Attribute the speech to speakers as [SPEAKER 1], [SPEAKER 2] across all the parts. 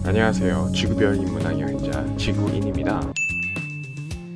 [SPEAKER 1] 안녕하세요. 지구별 인문학 여행자 지구인입니다.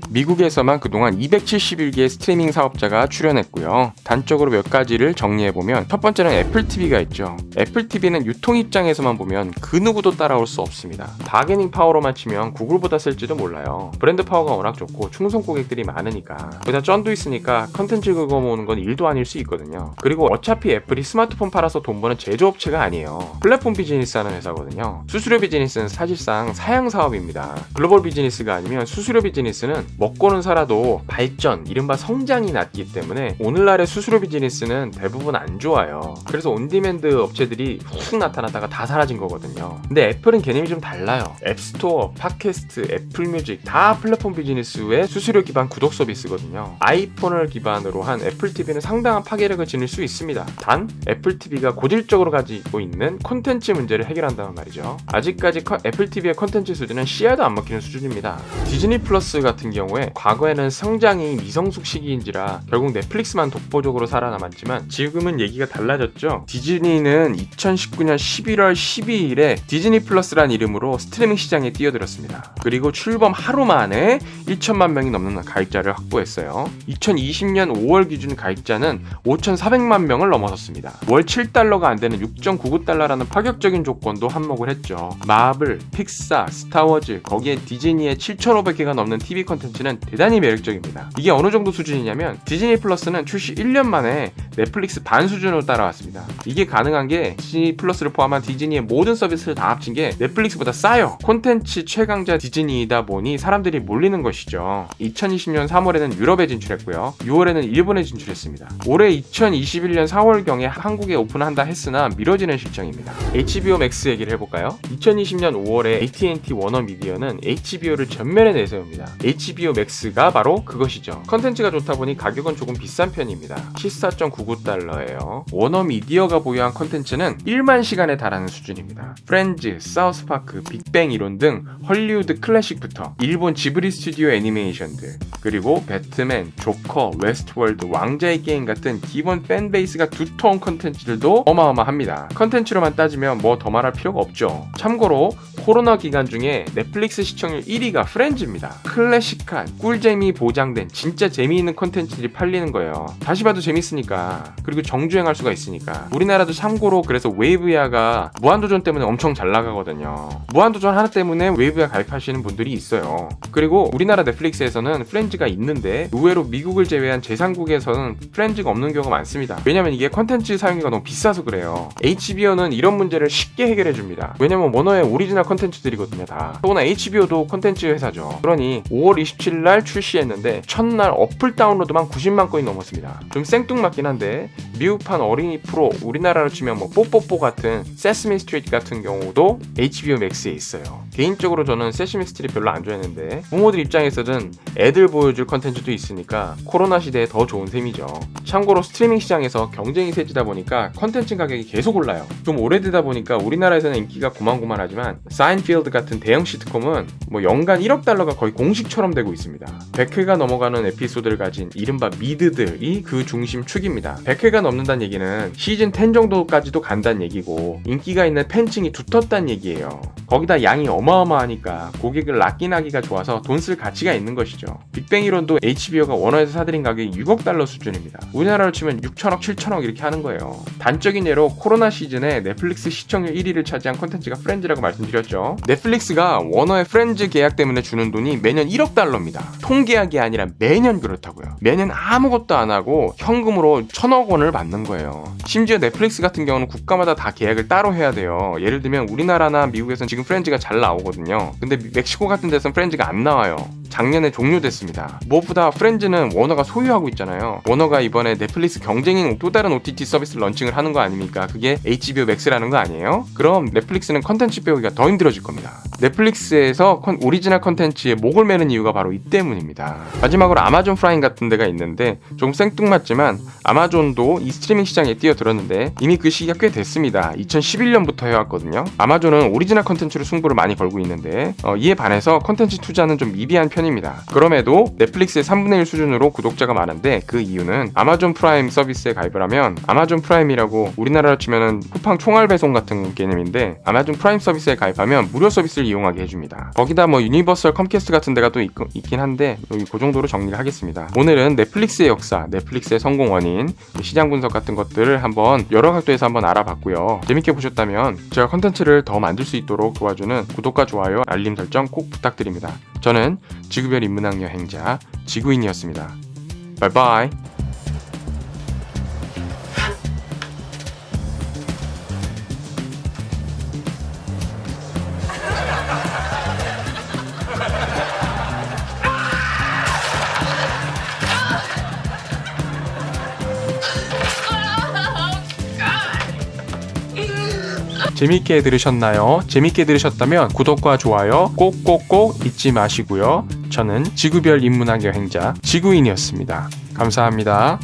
[SPEAKER 1] 미국에서만 그동안 271개의 스트리밍 사업자가 출연했고요. 단적으로 몇 가지를 정리해보면 첫 번째는 애플 TV가 있죠. 애플 TV는 유통 입장에서만 보면 그 누구도 따라올 수 없습니다. 바게닝 파워로만 치면 구글보다 쓸지도 몰라요. 브랜드 파워가 워낙 좋고 충성 고객들이 많으니까 거기다 쩐도 있으니까 컨텐츠 긁어 모으는 건 일도 아닐 수 있거든요. 그리고 어차피 애플이 스마트폰 팔아서 돈 버는 제조업체가 아니에요. 플랫폼 비즈니스 하는 회사거든요. 수수료 비즈니스는 사실상 사양 사업입니다. 글로벌 비즈니스가 아니면 수수료 비즈니스는 먹고는 살아도 발전, 이른바 성장이 낮기 때문에 오늘날의 수수료 비즈니스는 대부분 안 좋아요. 그래서 온디맨드 업체들이 훅 나타났다가 다 사라진 거거든요. 근데 애플은 개념이 좀 달라요. 앱스토어, 팟캐스트, 애플뮤직 다 플랫폼 비즈니스의 수수료 기반 구독 서비스거든요. 아이폰을 기반으로 한 애플 TV는 상당한 파괴력을 지닐 수 있습니다. 단 애플 TV가 고질적으로 가지고 있는 콘텐츠 문제를 해결한다는 말이죠. 아직까지 애플 TV의 콘텐츠 수준은 씨알도 안 먹히는 수준입니다. 디즈니 플러스 같은 경우에 과거에는 성장이 미성숙 시기인지라 결국 넷플릭스만 독보적으로 살아남았지만 지금은 얘기가 달라졌죠. 디즈니는 2019년 11월 12일에 디즈니 플러스란 이름으로 스트리밍 시장에 뛰어들었습니다. 그리고 출범 하루 만에 1천만 명이 넘는 가입자를 확보했어요. 2020년 5월 기준 가입자는 5,400만 명을 넘어섰습니다. 월 7달러가 안 되는 6.99달러라는 파격적인 조건도 한몫을 했죠. 마블, 픽사, 스타워즈, 거기에 디즈니의 7,500개가 넘는 TV 콘텐츠는 대단히 매력적입니다. 이게 어느 정도 수준이냐면 디즈니 플러스는 출시 1년 만에 넷플릭스 반 수준으로 따라왔습니다. 이게 가능한 게 디즈니 플러스를 포함한 디즈니의 모든 서비스를 다 합친 게 넷플릭스보다 싸요. 콘텐츠 최강자 디즈니이다 보니 사람들이 몰리는 것이죠. 2020년 3월에는 유럽에 진출했고요. 6월에는 일본에 진출했습니다. 올해 2021년 4월경에 한국에 오픈한다 했으나 미뤄지는 실정입니다. HBO 맥스 얘기를 해볼까요? 2020년 5월에 AT&T 워너미디어는 HBO를 전면에 내세웁니다. HBO 맥스가 바로 그것이죠. 컨텐츠가 좋다 보니 가격은 조금 비싼 편입니다. 14.99달러예요. 워너미디어가 보유한 컨텐츠는 1만 시간에 달하는 수준입니다. 프렌즈, 사우스파크, 빅뱅 이론 등 헐리우드 클래식부터 일본 지브리 스튜디오 애니메이션들, 그리고 배트맨, 조커, 웨스트월드, 왕자의 게임 같은 기본 팬베이스가 두터운 컨텐츠들도 어마어마합니다. 컨텐츠로만 따지면 뭐 더 말할 필요가 없죠. 참고로 코로나 기간 중에 넷플릭스 시청률 1위가 프렌즈입니다. 클래식한, 꿀재미 보장된 진짜 재미있는 콘텐츠들이 팔리는 거예요. 다시 봐도 재밌으니까. 그리고 정주행할 수가 있으니까. 우리나라도 참고로 그래서 웨이브야가 무한도전 때문에 엄청 잘 나가거든요. 무한도전 하나 때문에 웨이브야 가입하시는 분들이 있어요. 그리고 우리나라 넷플릭스에서는 프렌즈가 있는데 의외로 미국을 제외한 제3국에서는 프렌즈가 없는 경우가 많습니다. 왜냐면 이게 콘텐츠 사용료가 너무 비싸서 그래요. HBO는 이런 문제를 쉽게 해결해줍니다. 왜냐면 워너의 오리지널 콘텐츠들이거든요 다. 더구나 HBO도 콘텐츠 회사죠. 그러니 5월 27일 날 출시했는데 첫날 어플 다운로드만 90만 건이 넘었습니다. 좀 생뚱맞긴 한데 미국판 어린이 프로, 우리나라로 치면 뭐 뽀뽀뽀 같은 세스미 스트리트 같은 경우도 HBO 맥스에 있어요. 개인적으로 저는 세스미 스트리트 별로 안 좋아했는데 부모들 입장에서는 애들 보여줄 컨텐츠도 있으니까 코로나 시대에 더 좋은 셈이죠. 참고로 스트리밍 시장에서 경쟁이 세지다 보니까 컨텐츠 가격이 계속 올라요. 좀 오래되다 보니까 우리나라에서는 인기가 고만고만하지만 사인필드 같은 대형 시트콤은 뭐 연간 1억 달러가 거의 공식처럼 되고 있습니다. 100회가 넘어가는 에피소드를 가진 이른바 미드들이 그 중심축입니다. 100회가 넘는다는 얘기는 시즌 10 정도까지도 간다는 얘기고 인기가 있는 팬층이 두텁다는 얘기예요. 거기다 양이 어마어마하니까 고객을 낚기나기가 좋아서 돈 쓸 가치가 있는 것이죠. 빅뱅 이론도 HBO가 원화에서 사들인 가격이 6억 달러 수준입니다. 우리나라로 치면 6천억, 7천억 이렇게 하는 거예요. 단적인 예로 코로나 시즌에 넷플릭스 시청률 1위를 차지한 콘텐츠가 프렌즈라고 말씀드렸죠. 넷플릭스가 워너의 프렌즈 계약 때문에 주는 돈이 매년 1억 달러입니다. 통계약이 아니라 매년 그렇다고요. 매년 아무것도 안 하고 현금으로 1,000억 원을 받는 거예요. 심지어 넷플릭스 같은 경우는 국가마다 다 계약을 따로 해야 돼요. 예를 들면 우리나라나 미국에서는 지금 프렌즈가 잘 나오거든요. 근데 멕시코 같은 데서는 프렌즈가 안 나와요. 작년에 종료됐습니다. 무엇보다 프렌즈는 워너가 소유하고 있잖아요. 워너가 이번에 넷플릭스 경쟁인 또 다른 OTT 서비스 런칭을 하는 거 아닙니까? 그게 HBO 맥스라는 거 아니에요? 그럼 넷플릭스는 컨텐츠 배우기가 더 힘들어질 겁니다. 넷플릭스에서 오리지널 컨텐츠에 목을 매는 이유가 바로 이 때문입니다. 마지막으로 아마존 프라임 같은 데가 있는데 좀 생뚱맞지만 아마존도 이 스트리밍 시장에 뛰어들었는데 이미 그 시기가 꽤 됐습니다. 2011년부터 해왔거든요. 아마존은 오리지널 컨텐츠로 승부를 많이 걸고 있는데 이에 반해서 컨텐츠 투자는 좀 미비한 편입니다. 그럼에도 넷플릭스의 3분의 1 수준으로 구독자가 많은데 그 이유는 아마존 프라임 서비스에 가입을 하면 아마존 프라임이라고 우리나라로 치면은 쿠팡 총알 배송 같은 개념인데 아마존 프라임 서비스에 가입하면 무료 서비스를 이용하게 해줍니다. 거기다 뭐 유니버설 컴캐스트 같은 데가 또 있긴 한데 여기 그 정도로 정리를 하겠습니다. 오늘은 넷플릭스의 역사, 넷플릭스의 성공 원인, 시장 분석 같은 것들을 한번 여러 각도에서 한번 알아봤고요. 재밌게 보셨다면 제가 컨텐츠를 더 만들 수 있도록 도와주는 구독과 좋아요, 알림 설정 꼭 부탁드립니다. 저는 지구별 인문학 여행자 지구인이었습니다. 바이바이. 재밌게 들으셨나요? 재밌게 들으셨다면 구독과 좋아요 꼭꼭꼭 잊지 마시고요. 저는 지구별 인문학 여행자 지구인이었습니다. 감사합니다.